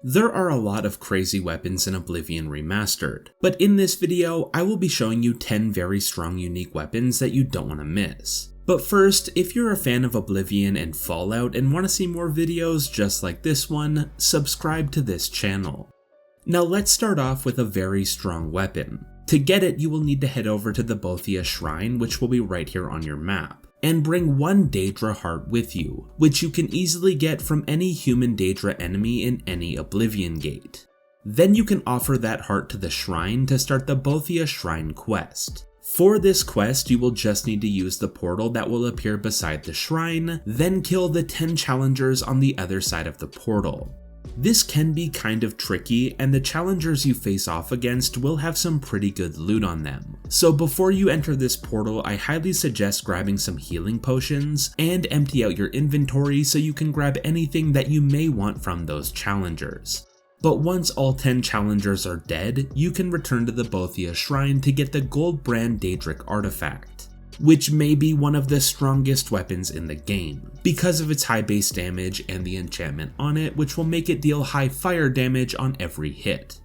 There are a lot of crazy weapons in Oblivion Remastered, but in this video, I will be showing you 10 very strong unique weapons that you don't want to miss. But first, if you're a fan of Oblivion and Fallout and want to see more videos just like this one, subscribe to this channel. Now let's start off with a very strong weapon. To get it, you will need to head over to the Bothia Shrine, which will be right here on your map, and bring one Daedra heart with you, which you can easily get from any human Daedra enemy in any Oblivion gate. Then you can offer that heart to the shrine to start the Bothia Shrine quest. For this quest, you will just need to use the portal that will appear beside the shrine, then kill the 10 challengers on the other side of the portal. This can be kind of tricky, and the challengers you face off against will have some pretty good loot on them. So before you enter this portal, I highly suggest grabbing some healing potions and empty out your inventory so you can grab anything that you may want from those challengers. But once all 10 challengers are dead, you can return to the Bothia Shrine to get the Gold Brand Daedric artifact, which may be one of the strongest weapons in the game, because of its high base damage and the enchantment on it, which will make it deal high fire damage on every hit.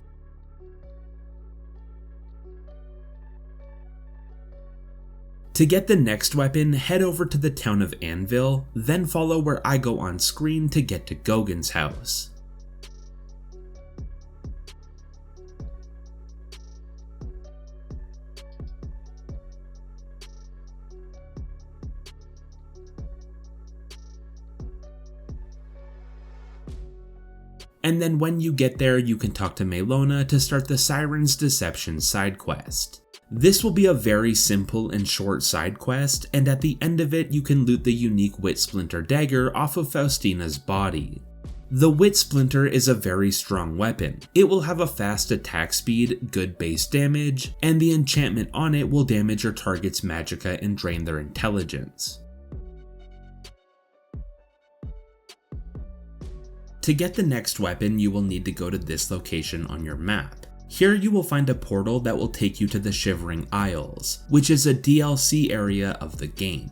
To get the next weapon, head over to the town of Anvil, then follow where I go on screen to get to Gogan's house. And then when you get there, you can talk to Melona to start the Siren's Deception side quest. This will be a very simple and short side quest, and at the end of it you can loot the unique Wit Splinter dagger off of Faustina's body. The Wit Splinter is a very strong weapon. It will have a fast attack speed, good base damage, and the enchantment on it will damage your target's magicka and drain their intelligence. To get the next weapon, you will need to go to this location on your map. Here you will find a portal that will take you to the Shivering Isles, which is a DLC area of the game.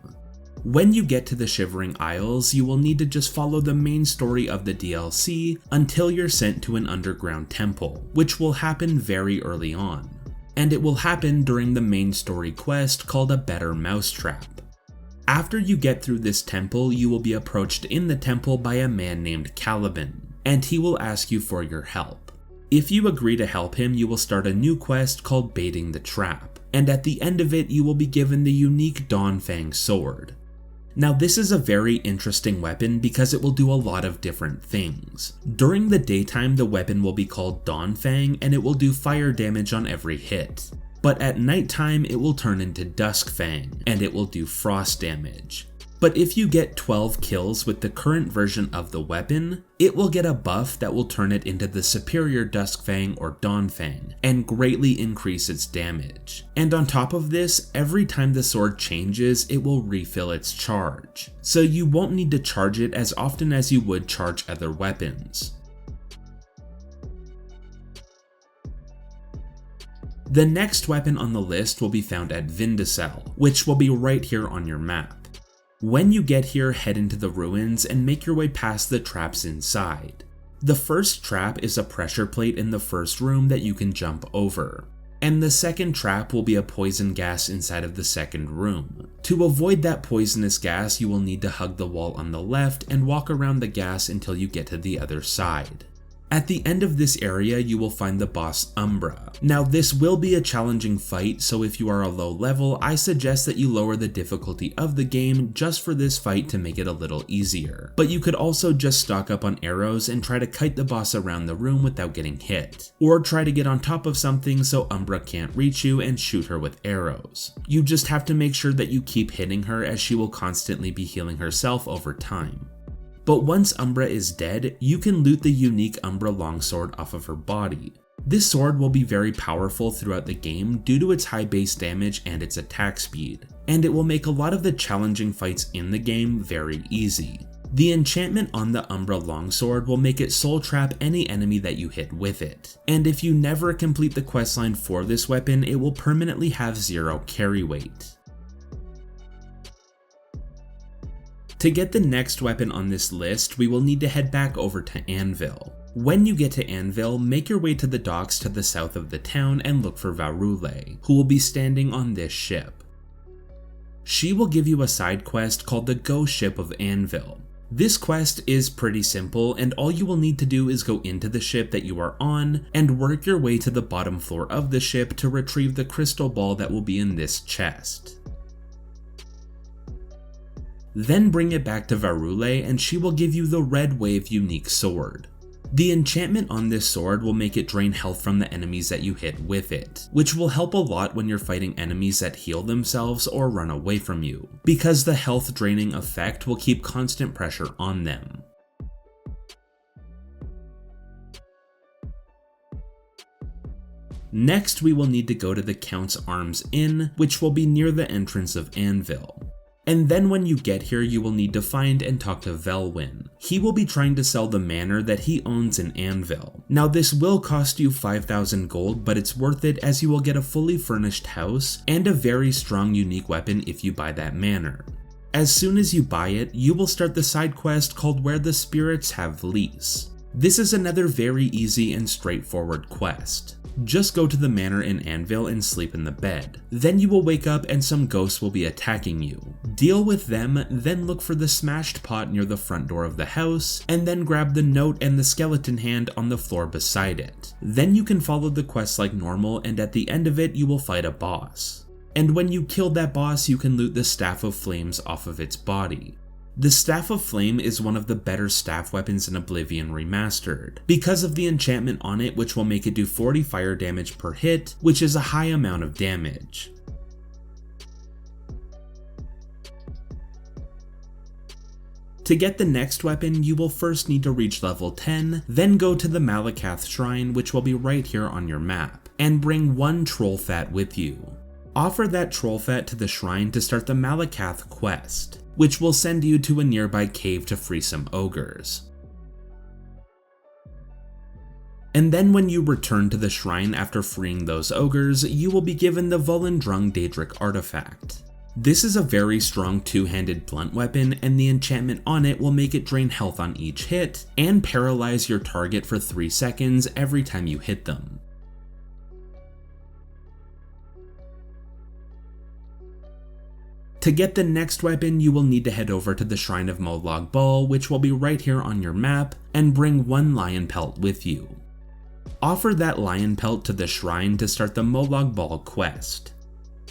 When you get to the Shivering Isles, you will need to just follow the main story of the DLC until you're sent to an underground temple, which will happen very early on. And it will happen during the main story quest called A Better Mousetrap. After you get through this temple, you will be approached in the temple by a man named Caliban, and he will ask you for your help. If you agree to help him, you will start a new quest called Baiting the Trap, and at the end of it you will be given the unique Dawnfang sword. Now this is a very interesting weapon because it will do a lot of different things. During the daytime the weapon will be called Dawnfang and it will do fire damage on every hit. But at nighttime it will turn into Duskfang, and it will do frost damage. But if you get 12 kills with the current version of the weapon, it will get a buff that will turn it into the superior Duskfang or Dawnfang, and greatly increase its damage. And on top of this, every time the sword changes, it will refill its charge. So you won't need to charge it as often as you would charge other weapons. The next weapon on the list will be found at Vindicel, which will be right here on your map. When you get here, head into the ruins and make your way past the traps inside. The first trap is a pressure plate in the first room that you can jump over, and the second trap will be a poison gas inside of the second room. To avoid that poisonous gas, you will need to hug the wall on the left and walk around the gas until you get to the other side. At the end of this area, you will find the boss Umbra. Now this will be a challenging fight, so if you are a low level, I suggest that you lower the difficulty of the game just for this fight to make it a little easier. But you could also just stock up on arrows and try to kite the boss around the room without getting hit. Or try to get on top of something so Umbra can't reach you and shoot her with arrows. You just have to make sure that you keep hitting her as she will constantly be healing herself over time. But once Umbra is dead, you can loot the unique Umbra longsword off of her body. This sword will be very powerful throughout the game due to its high base damage and its attack speed, and it will make a lot of the challenging fights in the game very easy. The enchantment on the Umbra longsword will make it soul trap any enemy that you hit with it, and if you never complete the questline for this weapon, it will permanently have 0 carry weight. To get the next weapon on this list, we will need to head back over to Anvil. When you get to Anvil, make your way to the docks to the south of the town and look for Varule, who will be standing on this ship. She will give you a side quest called the Ghost Ship of Anvil. This quest is pretty simple, and all you will need to do is go into the ship that you are on and work your way to the bottom floor of the ship to retrieve the crystal ball that will be in this chest. Then bring it back to Varule and she will give you the Red Wave unique sword. The enchantment on this sword will make it drain health from the enemies that you hit with it, which will help a lot when you're fighting enemies that heal themselves or run away from you, because the health draining effect will keep constant pressure on them. Next, we will need to go to the Count's Arms Inn, which will be near the entrance of Anvil. And then when you get here, you will need to find and talk to Velwyn. He will be trying to sell the manor that he owns in Anvil. Now this will cost you 5,000 gold, but it's worth it as you will get a fully furnished house and a very strong unique weapon if you buy that manor. As soon as you buy it, you will start the side quest called Where the Spirits Have Lease. This is another very easy and straightforward quest. Just go to the manor in Anvil and sleep in the bed. Then you will wake up and some ghosts will be attacking you. Deal with them, then look for the smashed pot near the front door of the house, and then grab the note and the skeleton hand on the floor beside it. Then you can follow the quest like normal, and at the end of it you will fight a boss. And when you kill that boss, you can loot the Staff of Flames off of its body. The Staff of Flame is one of the better staff weapons in Oblivion Remastered, because of the enchantment on it, which will make it do 40 fire damage per hit, which is a high amount of damage. To get the next weapon, you will first need to reach level 10, then go to the Malakath Shrine, which will be right here on your map, and bring 1 troll fat with you. Offer that troll fat to the shrine to start the Malakath quest, which will send you to a nearby cave to free some ogres. And then when you return to the shrine after freeing those ogres, you will be given the Voland Drung Drich artifact. This is a very strong two-handed blunt weapon, and the enchantment on it will make it drain health on each hit, and paralyze your target for 3 seconds every time you hit them. To get the next weapon, you will need to head over to the Shrine of Molag Bal, which will be right here on your map, and bring 1 lion pelt with you. Offer that lion pelt to the shrine to start the Molag Bal quest.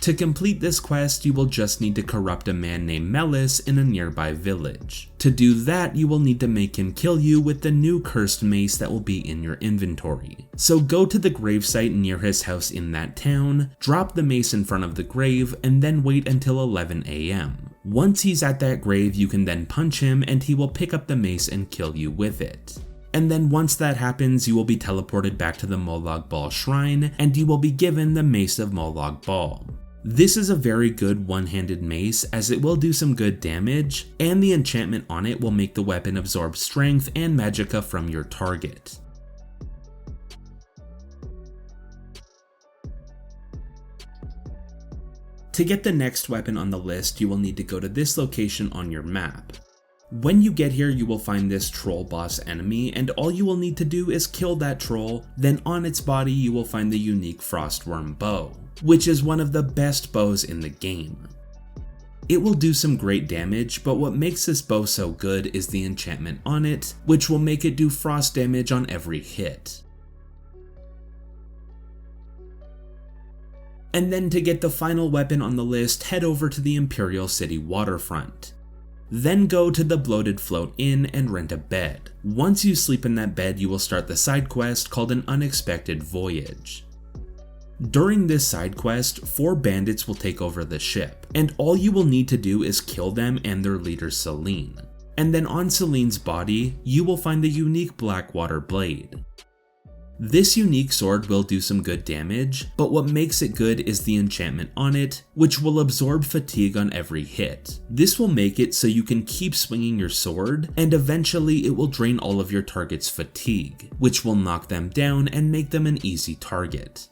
To complete this quest, you will just need to corrupt a man named Melis in a nearby village. To do that, you will need to make him kill you with the new cursed mace that will be in your inventory. So go to the gravesite near his house in that town, drop the mace in front of the grave, and then wait until 11 AM. Once he's at that grave, you can then punch him and he will pick up the mace and kill you with it. And then once that happens, you will be teleported back to the Molag Bal shrine, and you will be given the Mace of Molag Bal. This is a very good one-handed mace as it will do some good damage, and the enchantment on it will make the weapon absorb strength and magicka from your target. To get the next weapon on the list, you will need to go to this location on your map. When you get here, you will find this troll boss enemy, and all you will need to do is kill that troll, then on its body you will find the unique Frostworm Bow, which is one of the best bows in the game. It will do some great damage, but what makes this bow so good is the enchantment on it, which will make it do frost damage on every hit. And then to get the final weapon on the list, head over to the Imperial City waterfront. Then go to the Bloated Float Inn and rent a bed. Once you sleep in that bed, you will start the side quest called An Unexpected Voyage. During this side quest, 4 bandits will take over the ship, and all you will need to do is kill them and their leader Celine. And then on Celine's body, you will find the unique Blackwater Blade. This unique sword will do some good damage, but what makes it good is the enchantment on it, which will absorb fatigue on every hit. This will make it so you can keep swinging your sword, and eventually it will drain all of your target's fatigue, which will knock them down and make them an easy target.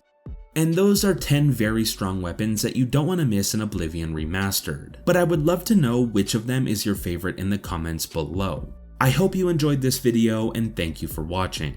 And those are 10 very strong weapons that you don't want to miss in Oblivion Remastered, but I would love to know which of them is your favorite in the comments below. I hope you enjoyed this video and thank you for watching.